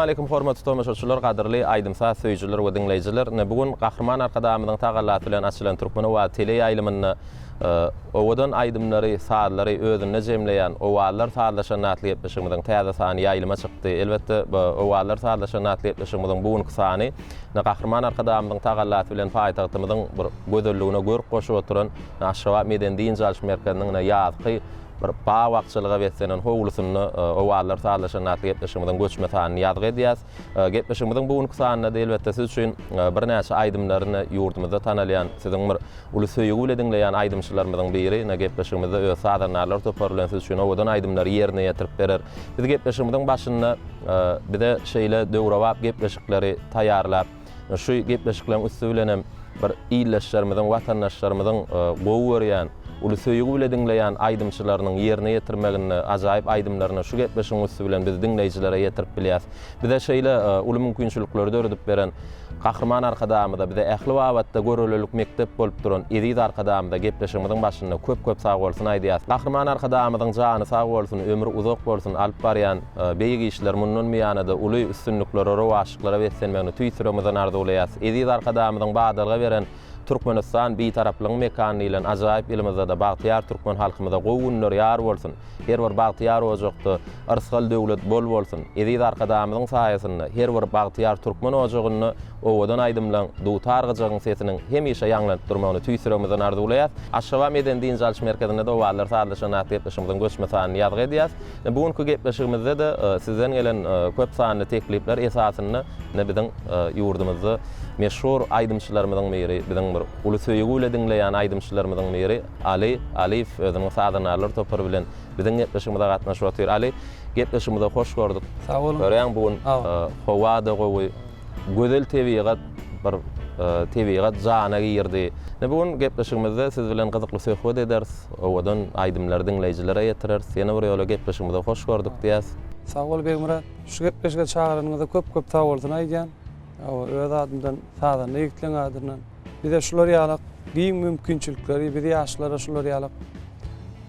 alaykum hormatly tamaşaçylar, gadyrly aýdymsa söýjüler we dinleýijiler. Bugun Gahrman Arkadamyň tagallaty bilen açylan Türkmen we tele ýaýlymyny owadan aýdymlary, saadlary özüne jemleýän owallar saadlaşan natly ýetmişimizin täze sany ýaýlyma çykdy. Elbetde bu owallar saadlaşan natly ýetmişimizin bugünkü sany Gahrman Arkadamyň tagallaty bilen paýtagtymyzyň bir gözelligine görüp goşup oturan Aşgabat Meden Din Jalş Merkeziň ýazgy bir ba wagtçylyga beslenen howlusyny owallar saadlaşan natly ýetmişimizin göçme sanyny ýazgy edýäs. Gepleşigimiziň bugünkü sanyna elbetde siz üçin bir näçe aýdymlaryny ýurdumyzda tanalýan, siziň bir uly söýgü bilen dinleýän aýdymçylarymyzyň biri. Gepleşigimizde öz sadanarlar toparlayan siz üçin owadan aýdymlary ýerine ýetirip berer. Biz gepleşigimiziň başynda bir de şeýle döwrawap gepleşikleri taýýarlap, şu gepleşiklerin üstü bilen bir iýleşýärmiziň, watandaşlarymyzyň gowy berýän uly söýgü bilen dinleýän aýdymçylarynyň ýerine ýetirmegini, ajaýyp aýdymlaryny şu gepleşigiň üstü bilen biz dinleýijilere ýetirip bilýäs. Bize şeýle uly mümkinçilikleri döredip beren Gahrman Arkadamyda bize ähli wagtda görülelik mektep bolup duran Edid Arkadamyda gepleşigimiziň başynda köp sag bolsun aýdýas. Gahrman Arkadamyň jany sag bolsun, ömrü uzak bolsun, alyp barýan beýgi işler mundan miýanada uly üstünlikleri, rowaşyklara beslenmegini tüýsüremizden arzuwlaýas. Edid Arkadamyň badalga beren Türkmenistan bir taraplyň mekany bilen ajaýyp elimizde de bagtyar türkmen halkymyza gowunlar ýar bolsun. Her bir bagtyar ojokdy, arsgal döwlet bol bolsun. Edid Arkadamyň saýasynda her bir bagtyar türkmen ojogyny owadan aýdymlan dutargyjagyň sesiniň hemişe ýanglanıp durmagyny tüýsüremizden arzuwlaýas. Aşgabat Meden Din Jalş Merkezinde de owallar saadlaşan natly ýetmişimizin göçme sanyny ýazgy edýäs. Bugünkü gepleşigimizde de sizden gelen köp sanly teklipler esasyny biziň ýurdumyzda meşhur aýdymçylarymyzyň biri, biziň bir uly söýgü bilen dinleýän aýdymçylarymyzyň biri Ali Alif özüniň sadanarlar topary bilen biziň gepleşigimizde gatnaşyp otyr. Ali, gepleşigimizde hoş gördük. Sag bolun. Görýän bugün howada gowy gözel tebigat bir tebigat jana girdi. Bugün gepleşigimizde siz bilen gyzykly söhbet ederiz. Owadan aýdymlary dinleýijilere ýetireriz. Ýene bir ýola gepleşigimizde hoş gördük diýäs. Sag bol Begmurat. Şu gepleşige çağıranyňyzda köp sag bolsun aýdýan. Öz adımdan sağdan ýigitleň adından. Bir de şular ýalyk giň mümkinçilikleri, bir de ýaşlara şular ýalyk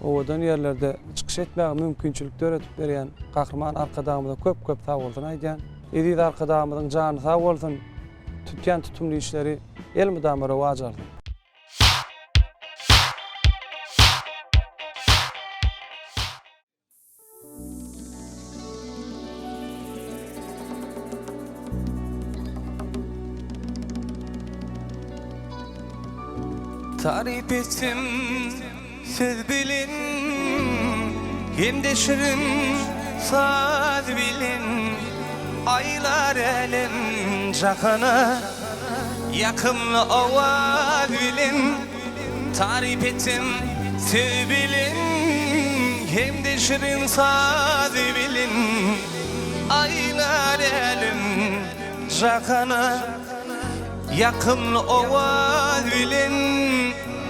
owadan ýerlerde çykyş etmäge mümkinçilik öğretip berýän Gahrman Arkadamyda köp sag bolsun aýdýan. Edid Arkadamyň jany sag bolsun. Tutýan tutumly işleri el mudamara wajaldy. Tarif ettim siz bilin, hemdeşirim saz bilin. Aylar elim jakana, yakımlı ovad bilin. Tarif ettim siz bilin, hemdeşirim saz bilin. Aylar elim jakana, yakımlı ovad bilin.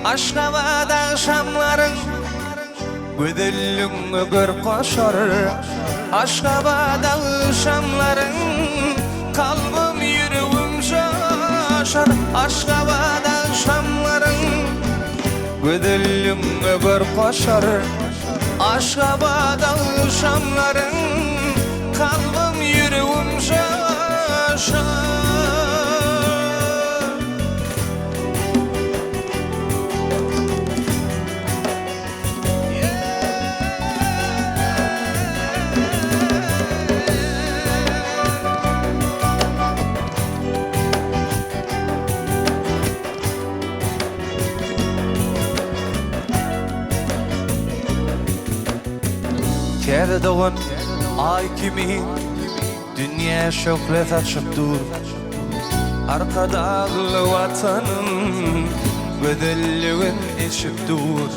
Aşgabat akşamların gözelliğine bir koşar. Aşgabat akşamların kalbim yüreğim şaşar. Aşgabat akşamların gözelliğine bir koşar. Aşgabat akşamların kalbim yüreğim şaşar. Kerde doğan ay kimi dünya şöyle saçıp dur. Arkadağlı vatanın gözelliğin eşip dur.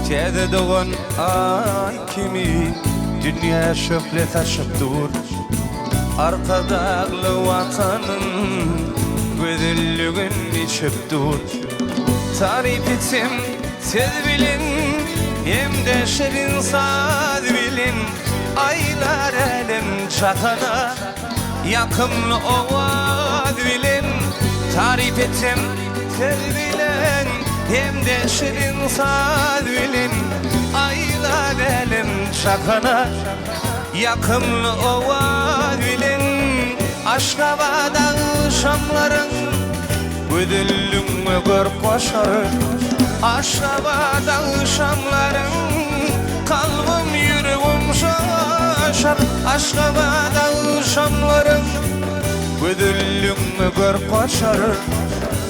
Kerde doğan ay kimi dünya şöyle saçıp dur. Arkadağlı vatanın gözelliğin eşip dur. Tarif ettim siz bilin, hem şirin saz bilin. Aylar elim çakana, yakımlı ovad bilin. Tarif ettim siz bilin, hem şirin saz bilin. Aylar elim çakana, yakımlı ovad bilin. Aşgabadan şamların Güdüllüğüme gör koşar Aşgabadan şamların Kalbim yüreğim şaşar Aşgabadan şamların Güdüllüğüme gör koşar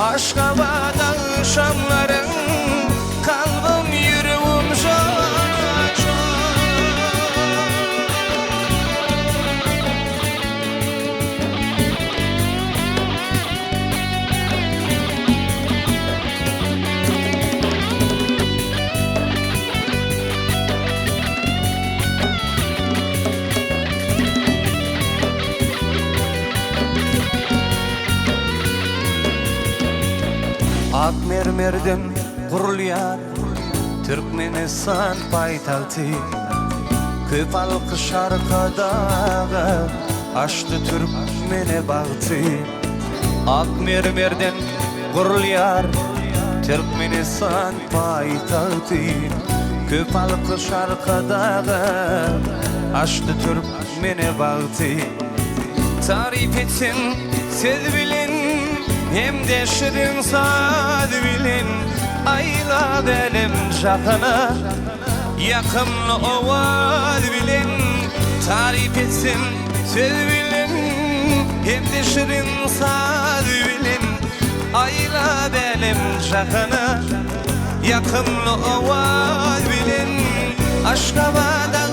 Aşgabadan şamların Kalbim yüreğim şaşar Ak mermerden kurulýar Türkmenistan paýtagty Köp alkyş arkadaga Açdy Türkmene bagty Ak mermerden kurulýar Türkmenistan paýtagty Köp alkyş arkadaga Açdy Türkmene bagty Tarif etsin siz bilin hem de şirin sad bilin Ayla benim jakına Yakımlı ovad bilin Tarif etsin siz bilin hem de şirin sad bilin Ayla benim jakına Yakımlı ovad bilin Aşgabadan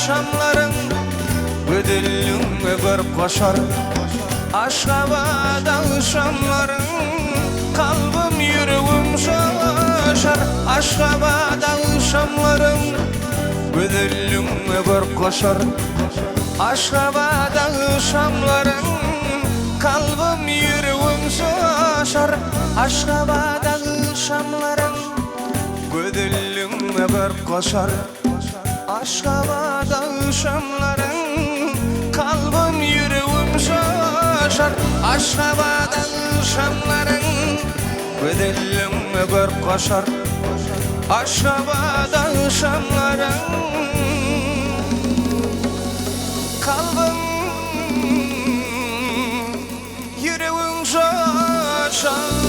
şamların Güdüllüğüme gör koşar Aşgabadan şamların Kalbim yüreğim şaşar Aşgabadan şamların Güdüllüğüme gör koşar Aşgabadan şamların Kalbim yüreğim şaşar Aşgabadan şamların Güdüllüğüme gör koşar Aşgabadan şamların Kalbim yüreğim şaşar Aşgabadan şamların Güdüllüğüme gör koşar Aşgabadan şamların Kalbim yüreğim şaşar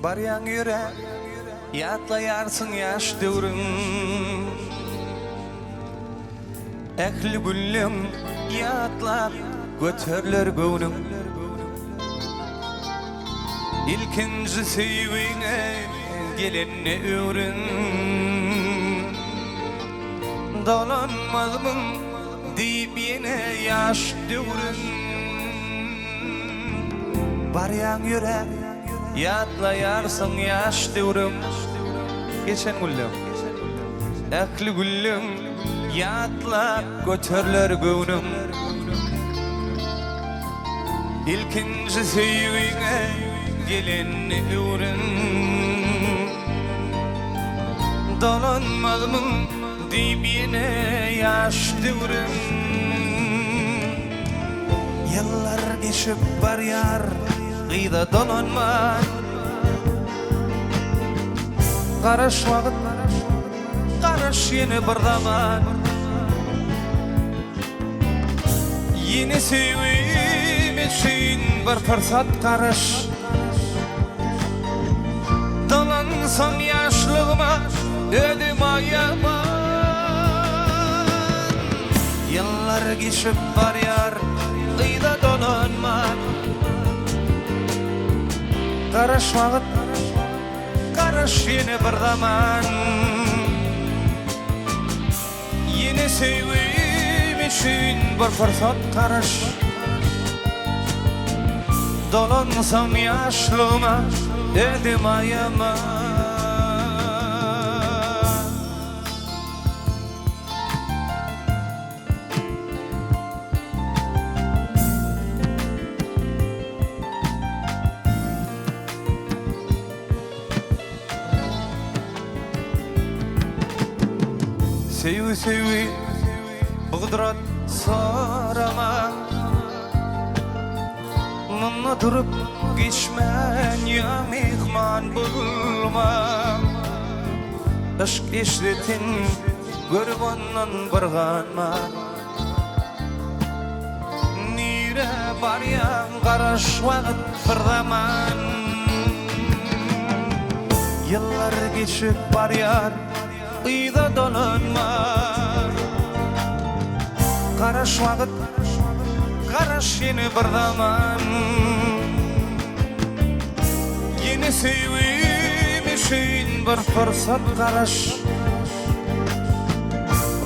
Baryan yürek yatlayarsın yaş dövrün Ehli güllüm yatlap götürler göwnüm İlkinci sevine gelenni öwrün Dolanmazmın deyip yine yaş dövrün Baryan yürek yatlayarsın yaş dövrüm Geçen güllüm Ehli güllüm yatlap götürler göwnüm İlkinci sevine gelenni öwrün Dolanmazmın deyip yine yaş dövrüm Yıllar geçip baryar Gıyda dolanma Garaş vakit Garaş yeni bir zaman Yeni sevim için bir fırsat garaş Dolansam yaşlığıma ödüm ayaman Yıllar geçip baryar Gıyda dolanma Garaş vakit Garaş yeni bir zaman Yeni sevim için bir fırsat garaş Dolansam yaşlığıma ödüm ayaman Sevi Bıgdırat sarama Mınna durup geçmen ya mihman bulma Aşk eşletin görüp ondan barganma Nire var ya qaraş vaqt bir zaman Yıllar geçip var yar Iyda dolanma Qaraş vaqt Qaraş yeni bir zaman Yeni sevim için bir fırsat qaraş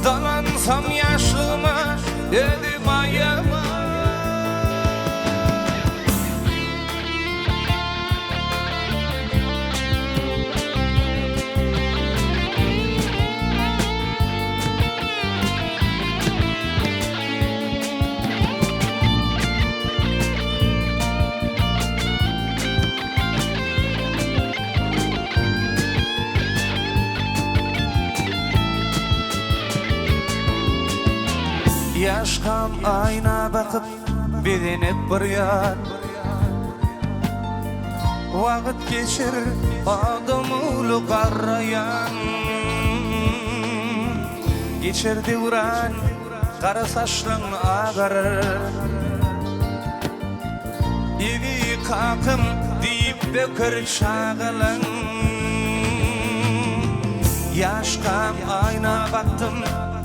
Dalansam yaşlıma dedim ayama Yaşkam ayna bakıp bilinip bir yar Vaqt geçir adam ulu qarrayan Geçir devran qara saçlın ağarır Evi qaqım deyip bökür çağılın Yaşkam ayna baktım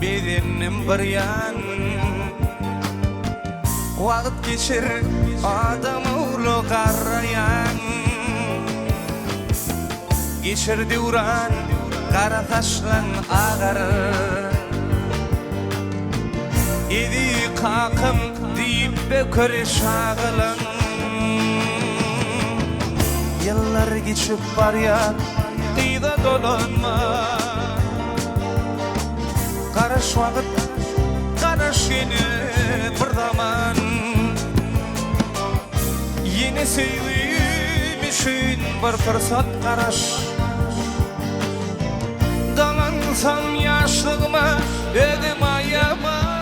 bilinip bir yan Vaqt geçir adam ulu qarrayan Geçir devran qara taşlan ağarır Evi qaqım deyip bökür çağılın Yıllar geçip var ya Qıyda dolanma Qaraş vaqt qaraş yeni bir zaman Yeni sevim için bir fırsat qaraş Dalansam yaşlığıma dedim ayaman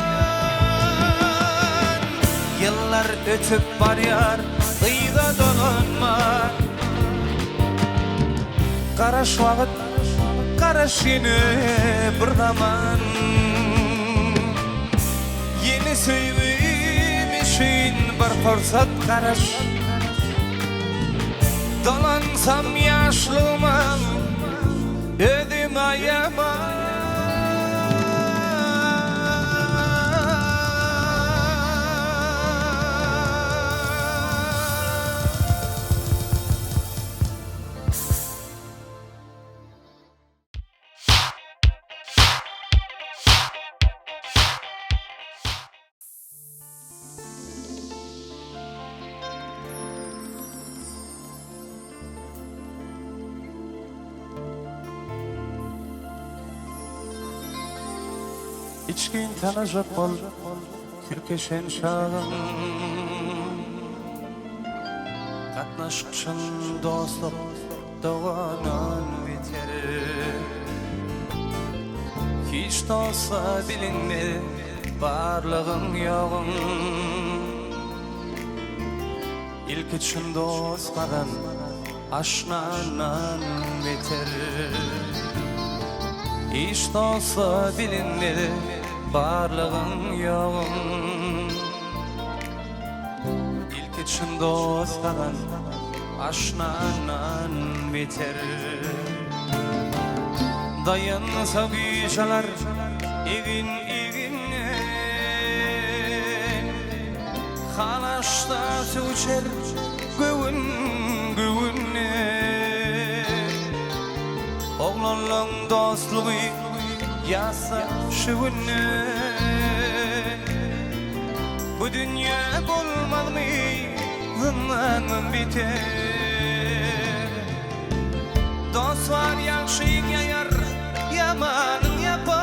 Yıllar ötüp var yar Qıyda dolanma Qaraş vaqt qaraş yeni bir zaman Yeni sevim için bir fırsat qaraş Dalansam yaşlıma dedim ayama İçkin tanacak bol Türkeşen şağım Katnaşkışın dostluk Doğanan biter Hiç olsa bilinmedi Varlığım yoğum İlk için dostlardan Aşnanan biter Hiç olsa bilinmedi Varlığım yoğum İlk için dostlardan Aşnanan biter Dayansa güçalar Evin evine Halaşta söçer Güvün güvüne Oğlanlığın dostluğu Yasa şüvüne Bu dünya olmaz mı Zınlanım biter Dost var yaxşıyın yayar Yamanın yapar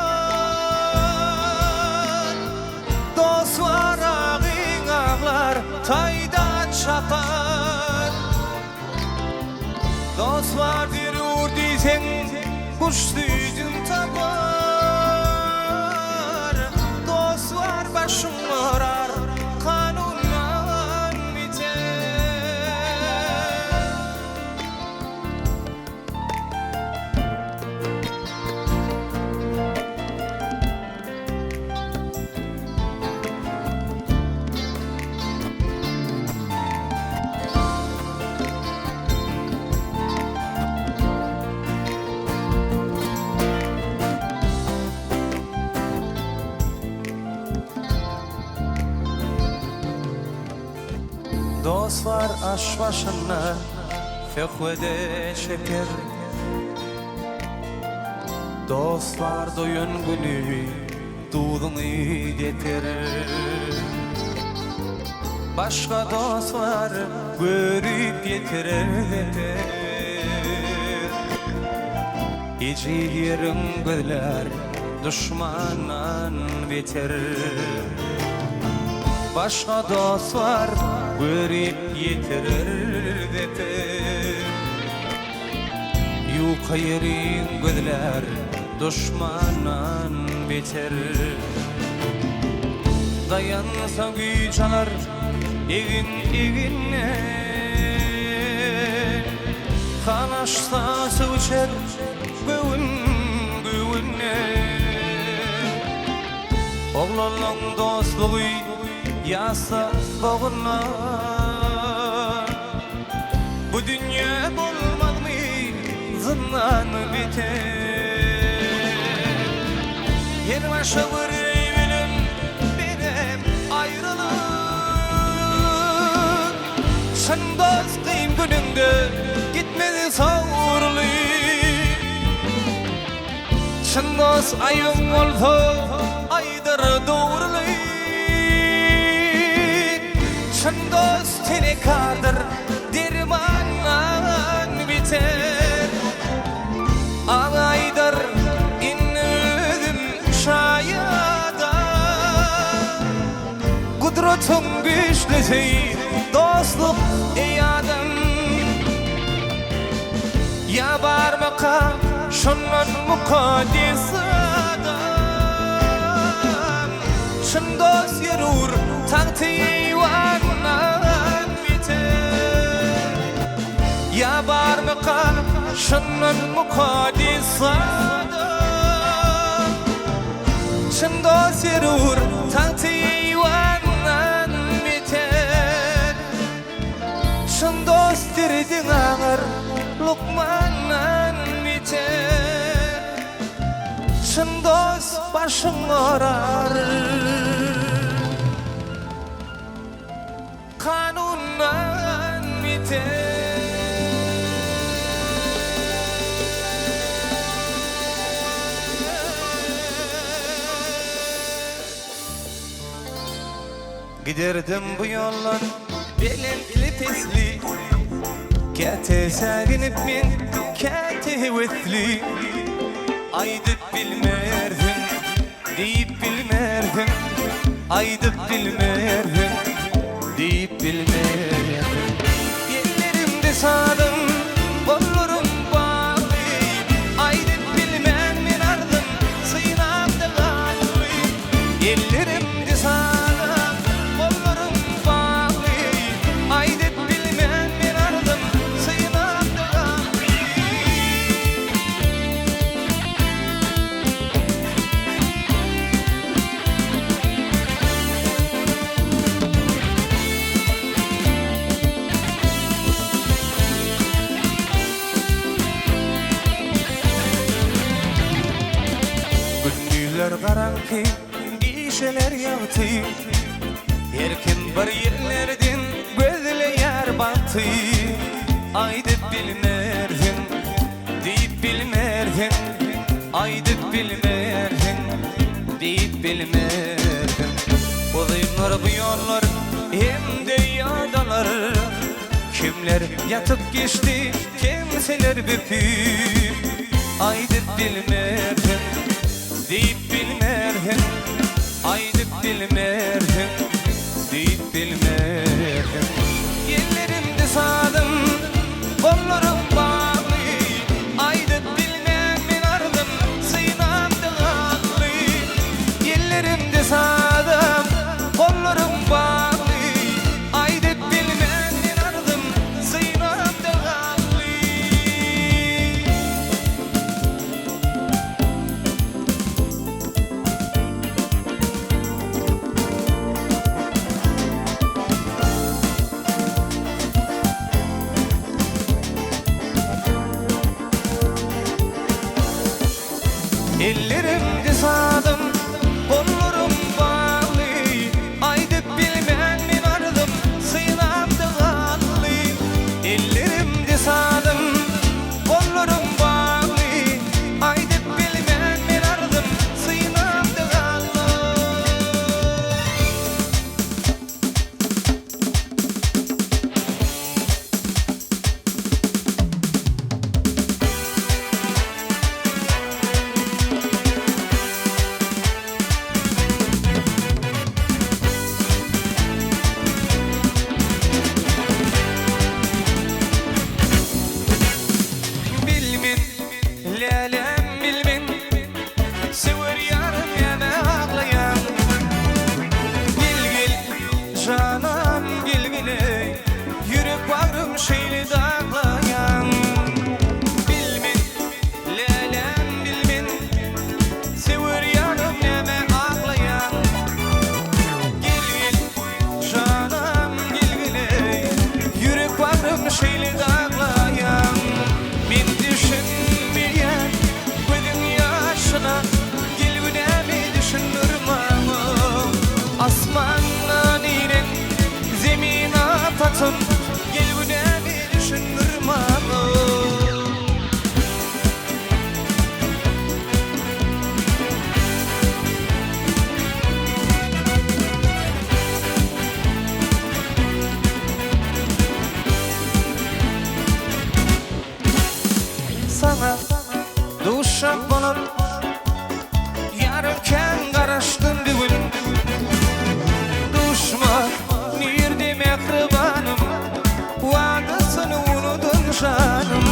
Dost var ağın ağlar Tayda çapar Dost var bir uğur diysen Kuş düzün tapar dost var aş başına fehvede şeker. Dost var doyun günü dudunu getirir. Başka dost var görüp getirir. Gece yerin gözler düşmandan beter. Başka dost var görüp getirir beter. Yuka yerin gözler düşmandan beter. Dayansa güç alır egin eginne. Kanaşsa söçer göğün göğünne. Oğlanın dostluğu yasa bağına. Bu dünya olmaz mı zindan biter. Yer başa vurayım benim ayrılık. Sen dostayım gününde gitmedi savurlu. Sen dost ayım oldu aydır doğurlu. Sen dost telekardır dermanlan biter. Ağaydır inledim şayada. Kudretun güçlüsü dostluk ey adam. Ya barmaqa şundan muqaddis adam. Şun dost yerur taqtivandan biter. Ya barmaqa şundan muqaddis adam. Şun dost yerur taqtivandan biter. Şun dost dirdin ağır Lukmandan biter. Şun dost başın ağrar kanundan biter. Giderdim bu yollar belirli tesli. Kete saginip min, kete hevesli. Aydıp bilmerdin, deyip bilmerdin. Aydıp bilmerdin, deyip bilmerdin. Yerlerimde sağdım, olurum bağlı. Aydıp bilmem min ardım, sığınamda kallı. Yerlerimde sağdım, olurum bağlı. Aydıp bilmem min ardım, sığınamda kallı. Gündüzler karanlık, gişeler yağtı. Erkin bir yerlerden gözle yer baktı. Aydıp bilmerdin, deyip bilmerdin. Aydıp bilmerdin, deyip bilmerdin. Olaylar bu yollar hem de yadalar. Kimler yatıp geçti, kimseler büpüp. Aydıp bilmerdin, deyip bilmerdin. Aydıp bilmerdin, deyip bilmerdin. Yerlerimde sağdım, kollarım bağlı. Aydıp bilmem min ardım, sığınamda kallı. Yerlerimde sağdım, kollarım bağlı. Aydıp bilmem min ardım, sığınamda kallı. Ellerimde sağdım, kollarım bağlı. Aydıp bilmem min ardım, sığınamda kallı. duşap bolup yarken garaşdym bugün duşma nirdi mehribanım wadasyny unutun janım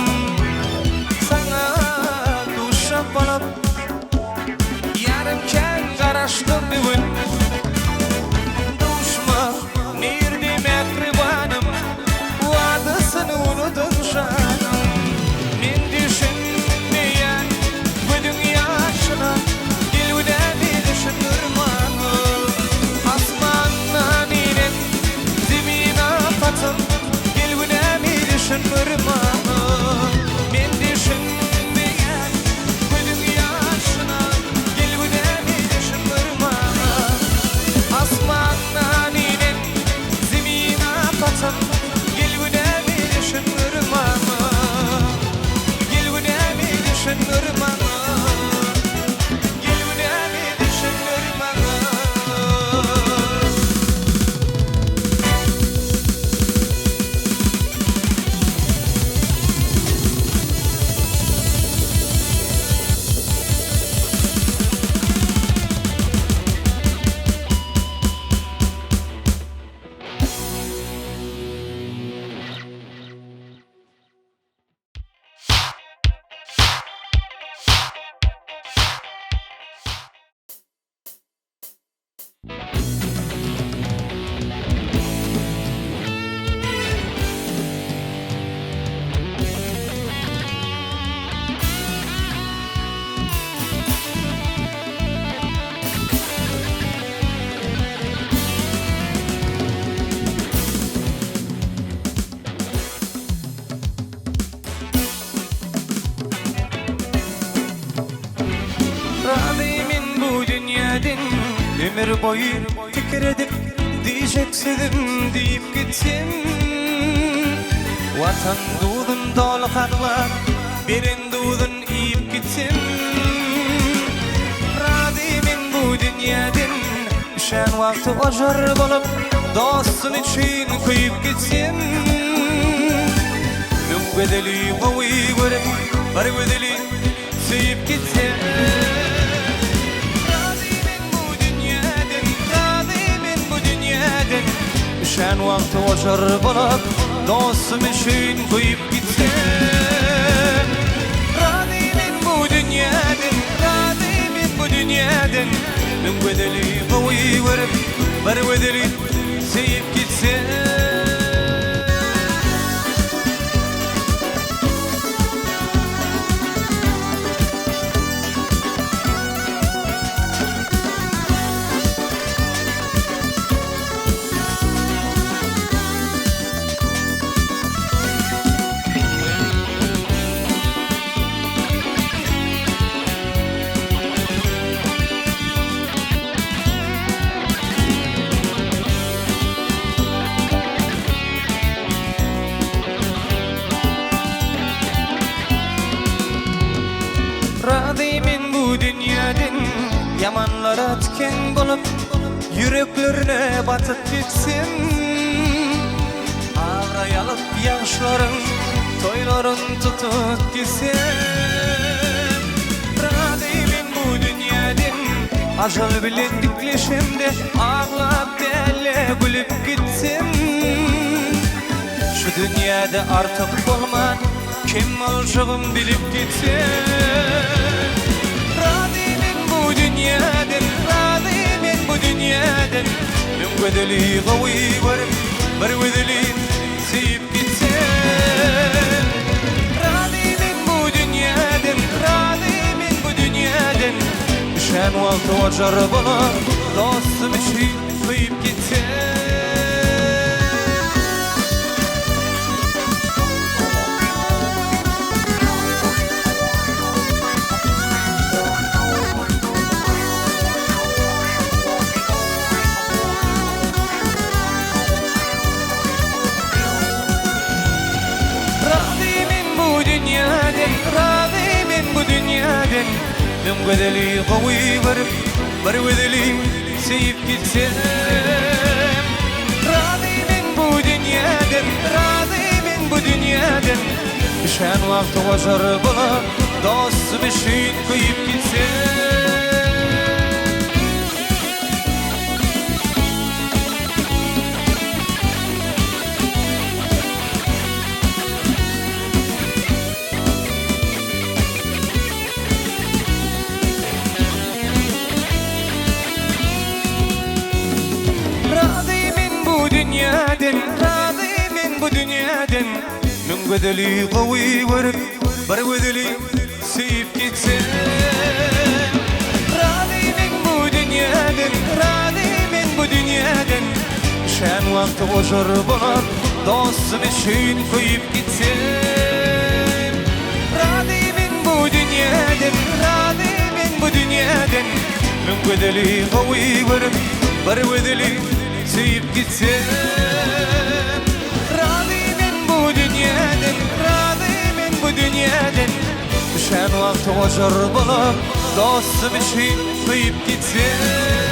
sana duşap bolup yarken garaşdym bugün duşma nirdi mehribanım wadasyny unutun janım men düşünmeyen bu dünyaşına gelüde bir düşünürmanı asmandan inen zemine patım gelüde bir düşünürmanı men düşünmeyen bu dünyaşına gelüde bir düşünürmanı asmandan inen zemine patım gelüde bir düşünürmanı gelüde bir düşünürmanı Razıyım bu dünyadan ömür boyu fikredip diyeceksin deyip gitsin vatan dudun dolu haklar birin dudun iyip gitsin Razıyım bu dünyadan düşen vakti ojar bolup dostun için kuyup gitsin Mügbedeli kovi görüp var bedeli seyip gitsin Düşen vakti ojar bolup dostum için kuyup gitsin Razıyım bu dünyadan, razıyım bu dünyadan Min bedeli kovi görüp var bedeli seyip gitsin Razıyım bu dünyadan yamanlara tiken bolup yüreklerine batıp gitsin Ağrayalıp yaşların toyların tutup gitsin Razıyım bu dünyadan ajal bilen dikleşimde ağlap delle gülüp gitsin Şu dünyada artık olman kim olacağım bilip gitsin Razıyım bu dünyadan, razıyım bu dünyadan Min bedeli kovi görüp var bedeli seyip gitsin Razıyım bu dünyadan, razıyım bu dünyadan Düşen vakti ojar bolup dostum için kuyup gitsin Razıyım bu dünyadan Min bedeli kovi görüp var bedeli seyip gitsin Razıyım bu dünyadan Razıyım bu dünyadan dünyadan Düşen vakti ojar bular dost beşin kıyıp gitse bu dünyadan Min bedeli qawi varıp bar bedeli seyip gitsen Radiyim bu dünyadan Şen vakti ojar bular dostum için koyup gitsen Radiyim bu dünyadan Min bedeli qawi varıp bar bedeli seyip gitsen bu dünyadan Düşen vakti ojar bular dostum için kıyıp gitsen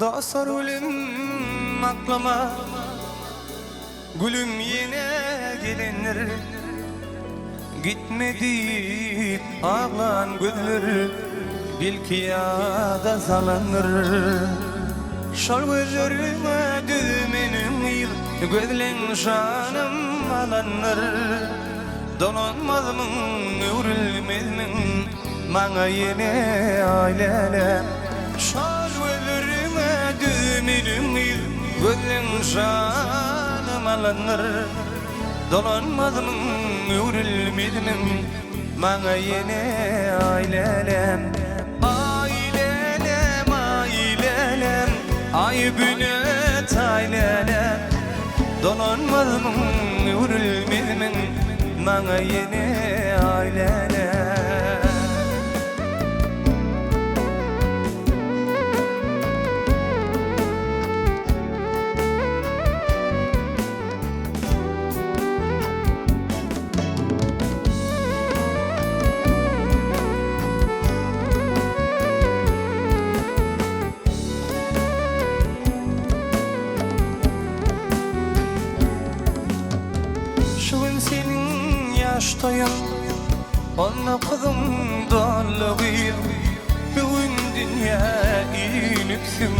Dostlar ölüm aklıma Gülüm yine gelinir Gitme deyip ağlan gözler Bilki yada salınır Şol gözlerime düğmenim yıl Gözlen şanım alanır Dolanmazmın öğrilmezmin Bana yine ailele Şol gözlerime düğmenim yıl Gözlen şanım alanır Dolanmazmın öğrilmezmin Bana yine ailelem Ailelem, ailelem Aybünet ailelem Dolanmazmın öğrilmezmin Bana yine ailelem Yaştayan Anla kızım darlığıyım Bugün dünya inipsin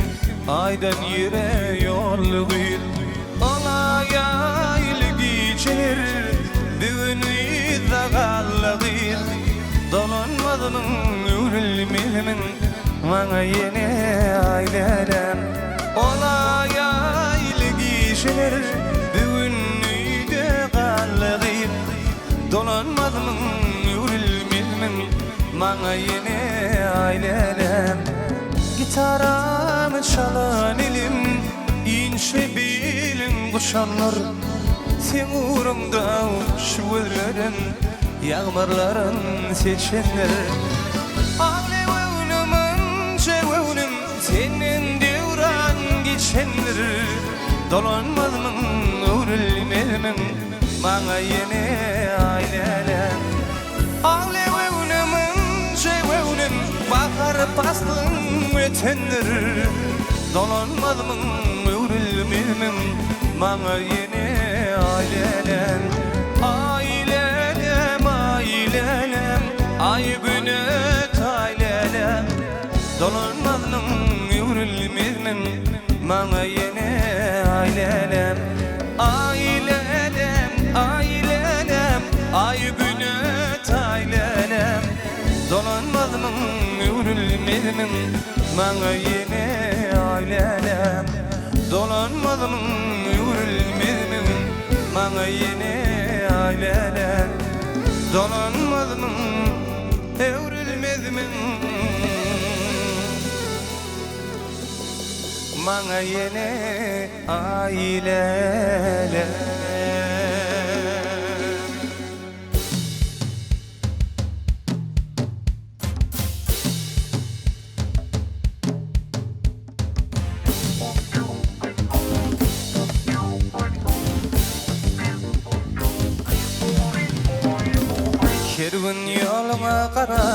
Aydan yere yolluyum Alaya ilgiçer Bugün izagallığıyım Dolanmadımın ürülmelimin Bana yine ailelem Alaya ilgiçer Bugün izagallığıyım Dolanmazmın yürülmezmin Bana yine ailelem Gitaramı çalan elim İnşe bilim kuşanlar Sen uğrumda şüvelerin Yağmarların seçenler Ağlevevnümün çevevnüm Senin devran geçenler Dolanmazmın yürülmezmin Bana yine ailelem Ağlevevnümün çevevnüm Bakar paslım ötendir Dolanmazmın öğrilmezmin Bana yine ailelem Ailelem, ailelem Aybünet ailelem Dolanmazmın öğrilmezmin Bana yine ailelem Ailelem, ailelem Aybünet ailelem Dolanmazmın yürülmezmin Bana yine ailelem Dolanmazmın yürülmezmin Bana yine ailelem Dolanmazmın yürülmezmin Maňa ýene aýlele. Kerwin ýoluna gara,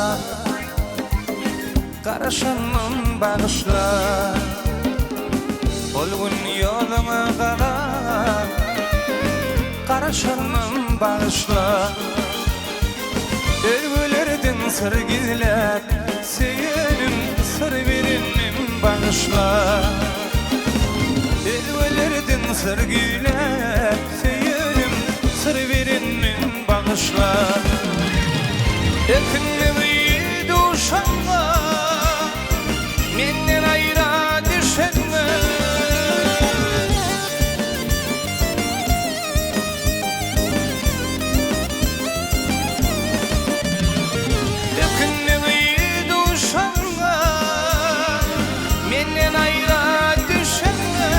garaşanmam bagışla. Olgun ýoluna gara, garaşanmam bagışla. Ölgülerden sır gizlep, seýenim sır berenmem bagışla. Ölgülerden sır gizlep, seýenim sır berenmem bagışla. Eknimi duşanma, menden aýra düşenme. Eknimi duşanma, menden aýra düşenme.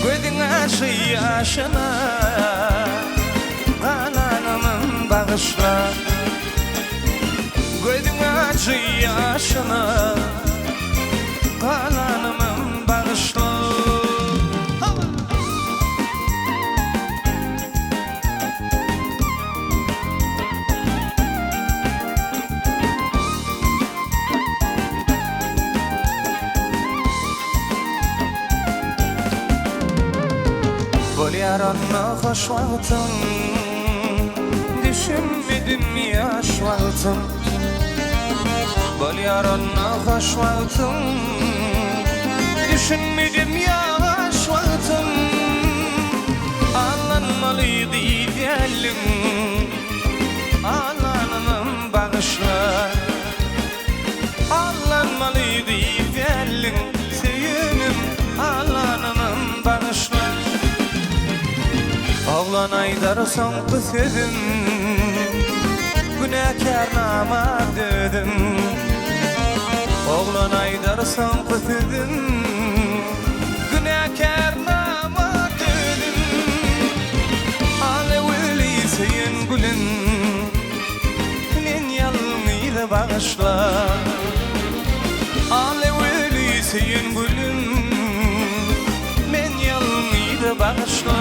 Gözüň aşy ýaşyna, ananymyň bagışla. Gözüň aşy ýaşyna, ananymyň bagışla. Bolýar onda hoş wagtyň, düşünmedim ýaş wagtyň. Bolýar onda hoş wagtyň, düşünmedim ýaş wagtyň. Allanmaly diýelim, allanymyň bagışla. Allanmaly diýelim, seýenim allanymyň bagışla. Oğlan aydarsan kızım, günahkar namadedim. Oğlan aydarsan kızım, günahkar namadedim. Alevli seyin gülün, men yalnıyla bağışla. Alevli seyin gülün, men yalnıyla bağışla.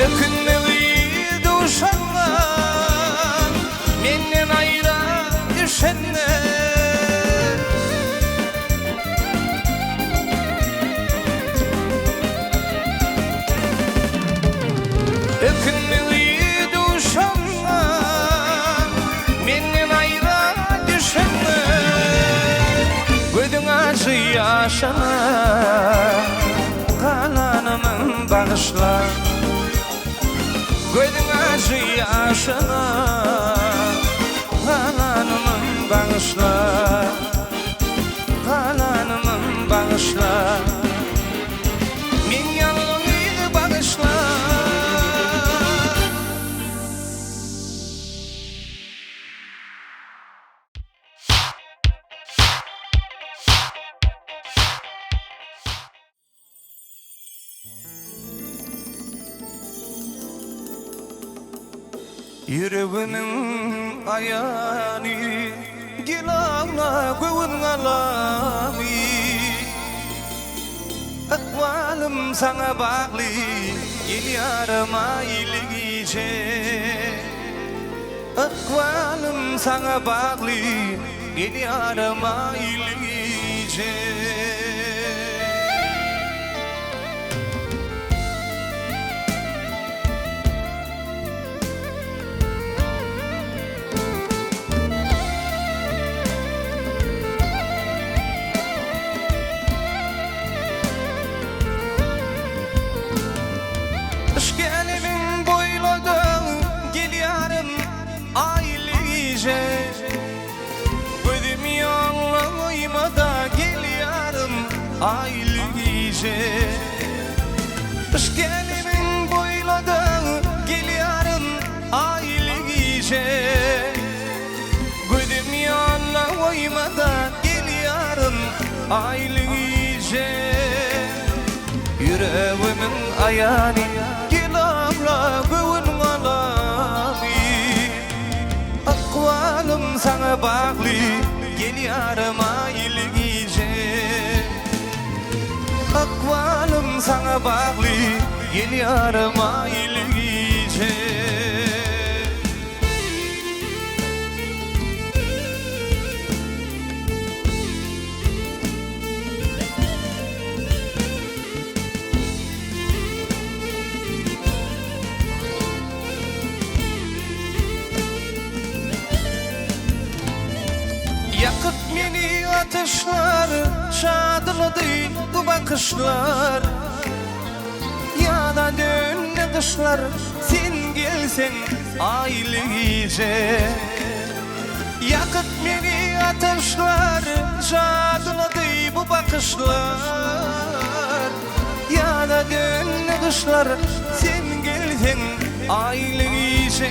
Eknimi duşanma, menden aýra düşenme. Eknimi duşanma, menden aýra düşenme. Gözüň aşy ýaşyna, ananymyň bagışla. Gözüň aşy ýaşyna, ananymyň bagışla. Ananymyň bagışla, men ýalňyzy bagışla. Yüreğinin ayağını gilağına koyun alami. Akvalım sana bağlı, yel yarıma ilgice. Akvalım sana bağlı, yel yarıma ilgice. Gelinin boyladı, gel yarım ailece. Gözüm yanlamaymadı, gel yarım ailece. Gelinin boyladı, gel yarım ailece. Gözüm yanlamaymadı, gel yarım aylıgice yüreğimin ayani gilabla göğün alami akvalım sana bağlı gel yarım aylıgice akvalım sana bağlı gel yarım aylıgice yakıp meni ateşler şadladı bu bakışlar ya da dönne kışlar sen gelsen aylıgice yakıp meni ateşler şadladı bu bakışlar ya da dönne kışlar sen gelsen aylıgice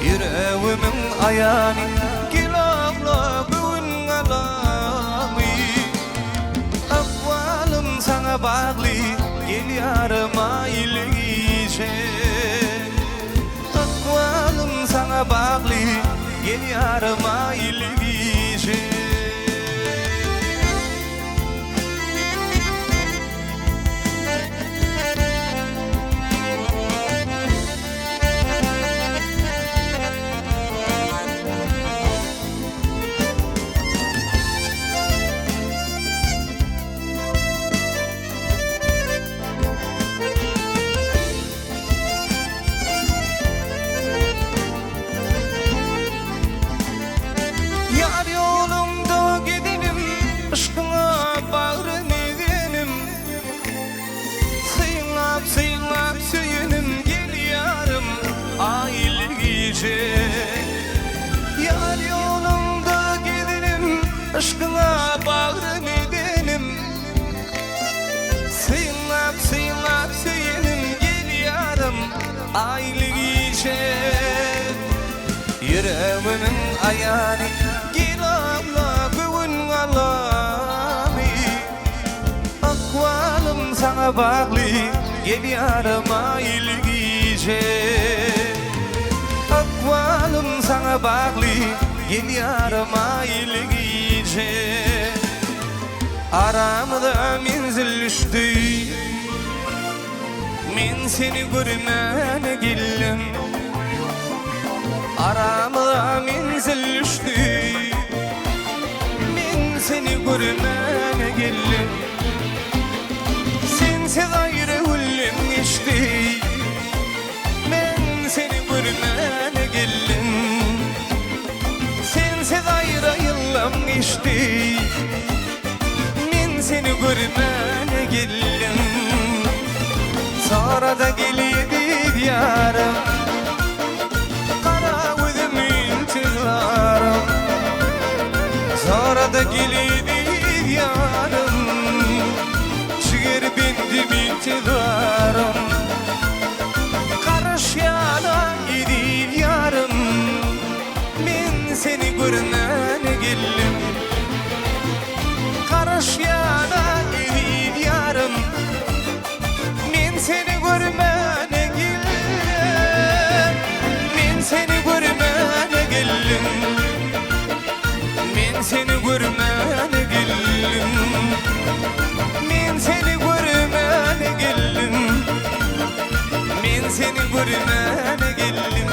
yüreğimin ayani gilabla göğün alami akvalım sana bağlı gel yarım aylıgice akvalım sana bağlı gel yarım aylıgice yar yolumda gidenim aşkına bağrım edenim sıyınlap sıyınlap söyünüm gel yarım aylıgice yar yolumda gidenim aşkına bağrım edenim sıyınlap sıyınlap söyünüm gel yarım aylıgice yüreğimin ayani gilabla göğün alami akvalım sana bağlı gel yarım aylıgice akvalım sana bağlı gel yarım aylıgice aramda menzil düştü men seni görmene geldim aramda menzil düştü men seni görmene geldim sensiz ayrı hulüm geçti men seni görmene geldim sensiz ayrı yılım geçti men seni görmene geldim sonra da geliydi yarım sonra da geliydi yarım çıgır bindim intidarım karış yana idi yarım men seni görmene geldim karış yana idi yarım men seni görmene geldim men seni görmene geldim men seni görmene geldim men seni görmene geldim men seni görmene geldim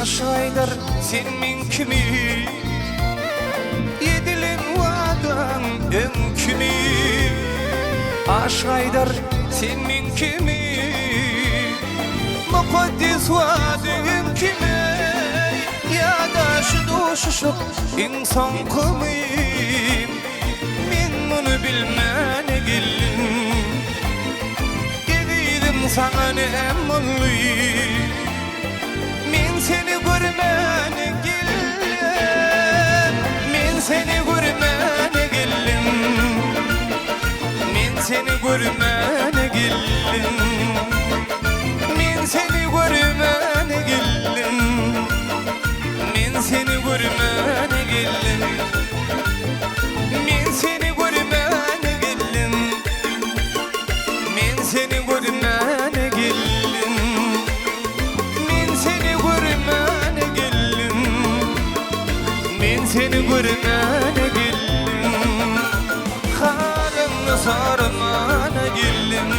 şaydar sen min kimi yedilen vadan ömkimi aşaydar sen min kimi mukaddes vadan ömkimi daşı doşuşup insan kılmayım. Men bunu bilmene geldim. Gevidim sana ne emmallıyım. Men seni görmene geldim. Men seni görmene geldim. Men seni görmene geldim. Men seni görmene geldim. Men seni görmene geldim. Men seni görmene geldim. Men seni görmene geldim. Men seni görmene geldim. Men seni görmene geldim. Karımda sarmana geldim.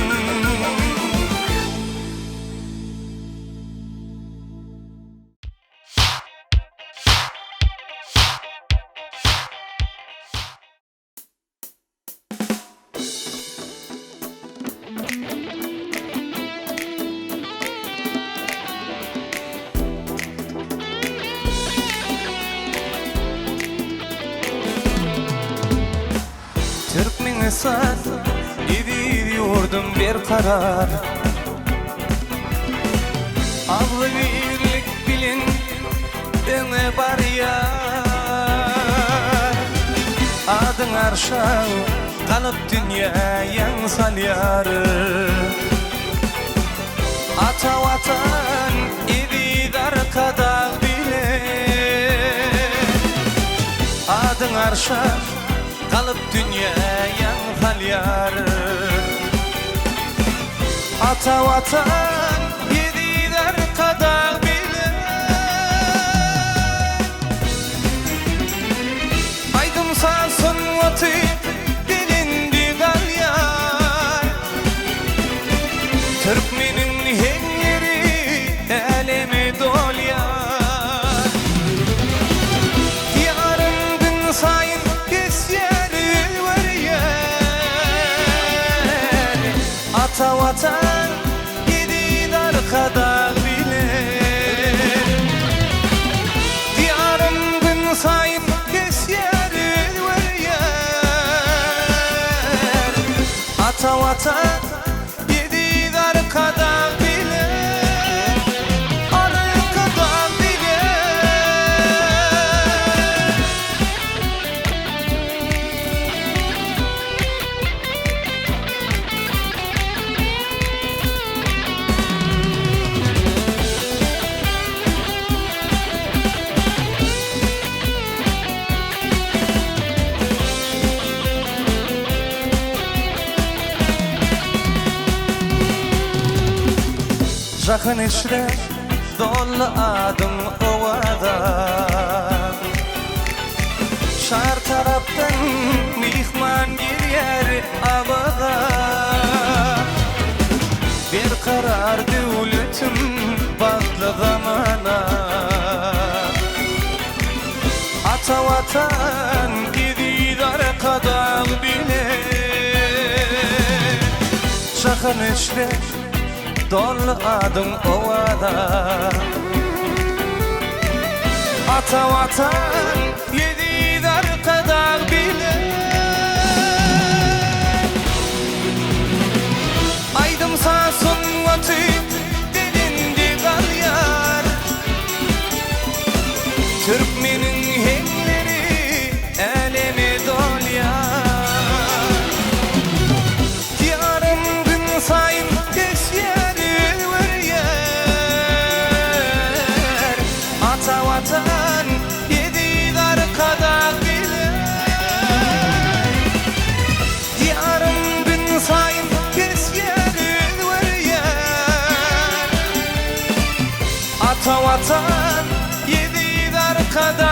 Türkmen esad ediyordum bir karar. Ağlı birlik bilin bana var ya. Adın arşağı kalıp dünyayan salyarı. Ata vatan edidar kadar bile. Adın arşağı kalıp dünyayan halyarı. Ata vatan yediler kadar bile. Aydım sansın vatı dilindi galyar. Türkmenin henleri eleme dolyar. Yarın gün sayın ata vatan yediler kadar bile. Diyarım gün sayın kesyer var yer. Ata vatan yediler kadar bile. Arı kadar bile. Jakın içre dolu adım ovada. Şar taraftan mihman gelir abada. Bir karar devletim baklı zamana. Ata vatan gididar kadar bile. Jakın içre dolu adım ovada. Ata vatan yediler kadar bile. Aydım sansın vatı delindi galyar. Türkmenin henleri eleme dolyar. Yarın gün sayın kesyer var yer. Ata vatan yediler kadar bile. Yarın gün sayın kesyer var yer. Ata vatan yediler kadar